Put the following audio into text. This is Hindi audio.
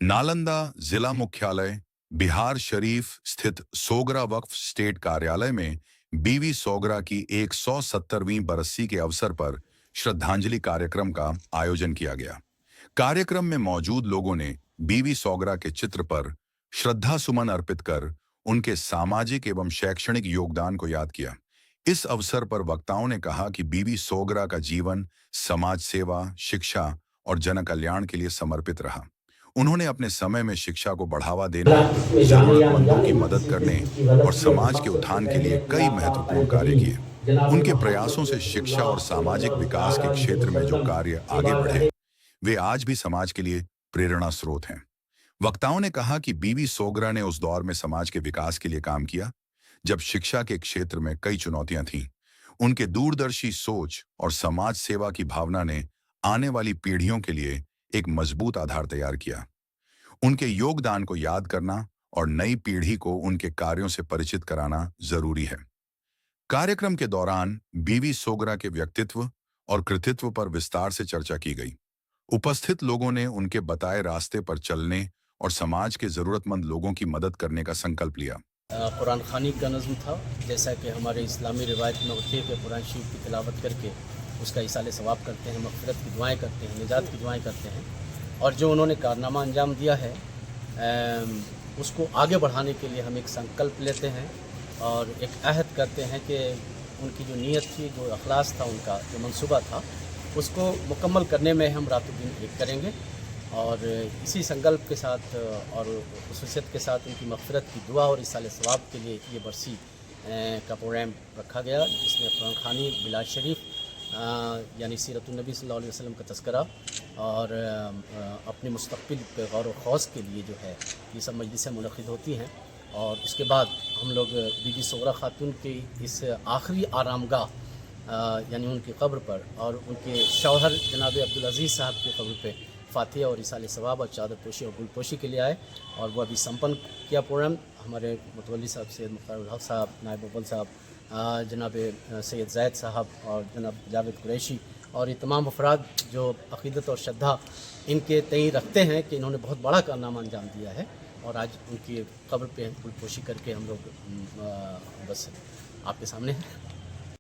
नालंदा जिला मुख्यालय बिहार शरीफ स्थित सोगरा वक्फ स्टेट कार्यालय में बीवी सोगरा की 170वीं बरसी के अवसर पर श्रद्धांजलि कार्यक्रम का आयोजन किया गया। कार्यक्रम में मौजूद लोगों ने बीवी सोगरा के चित्र पर श्रद्धा सुमन अर्पित कर उनके सामाजिक एवं शैक्षणिक योगदान को याद किया। इस अवसर पर वक्ताओं ने कहा कि बीवी सोगरा का जीवन समाज सेवा, शिक्षा और जन कल्याण के लिए समर्पित रहा। उन्होंने अपने समय में शिक्षा को बढ़ावा देने, जरूरतमंदों की मदद करने और समाज के उत्थान के लिए कई महत्वपूर्ण कार्य किए। उनके प्रयासों से शिक्षा और सामाजिक विकास के क्षेत्र में जो कार्य आगे बढ़े, वे आज भी समाज के लिए प्रेरणा स्रोत हैं। वक्ताओं ने कहा कि बीवी सोगरा ने उस दौर में समाज के विकास के लिए काम किया, जब शिक्षा के क्षेत्र में कई चुनौतियां थीं। उनके दूरदर्शी सोच और समाज सेवा की भावना ने आने वाली पीढ़ियों के लिए एक मजबूत आधार तैयार किया। उनके योगदान को याद करना और नई पीढ़ी को उनके कार्यों से परिचित कराना जरूरी है। कार्यक्रम के दौरान बीवी सोगरा के व्यक्तित्व और कृतित्व पर विस्तार से चर्चा की गई। उपस्थित लोगों ने उनके बताए रास्ते पर चलने और समाज के जरूरतमंद लोगों की मदद करने का संकल्प लिया। कुरान खानी का नज़्म था, जैसा कि हमारे इस्लामी रिवायत में होती है कि कुरान शरीफ की तिलावत करके उसका इसाले सवाब करते हैं, मग़फ़िरत की दुआएं करते हैं, निजात की दुआएं करते हैं। और जो उन्होंने कारनामा अंजाम दिया है उसको आगे बढ़ाने के लिए हम एक संकल्प लेते हैं और एक अहद करते हैं कि उनकी जो नीयत थी, जो अखलास था, उनका जो मंसूबा था, उसको मुकम्मल करने में हम रातों दिन एक करेंगे। और इसी संकल्प के साथ और खुसूसियत के साथ उनकी मग़फ़िरत की दुआ और इसाले सवाब के लिए ये बरसी का प्रोग्राम रखा गया, जिसमें कुरान खानी, मिलाद शरीफ यानी सीरतुन्नबी सल्लल्लाहु अलैहि वसल्लम का तज़किरा और अपने मुस्तक़बिल पे गौर व खौज़ के लिए जो है ये सब मजलिसें मुनक़िद होती हैं। और उसके बाद हम लोग बीबी सोगरा खातून की इस आखिरी आरामगाह यानी उनकी कब्र पर और उनके शौहर जनाब अब्दुल अज़ीज़ साहब की कब्र पे फ़ातिहा और इसाले सवाब और चादर पोशी और गुल पोशी के लिए आए और वो अभी संपन्न किया प्रोग्राम। हमारे मुतवल्ली साहब सैयद मुख्तार उल हक़ साहब, नायब अव्वल साहब, जनाब सैयद ज़ैद साहब और जनाब जावेद कुरैशी और ये तमाम अफराद जो अक़ीदत और श्रद्धा इनके तय रखते हैं कि इन्होंने बहुत बड़ा कारनामा अंजाम दिया है। और आज उनकी कब्र पे गुल पोशी करके हम लोग बस आपके सामने हैं।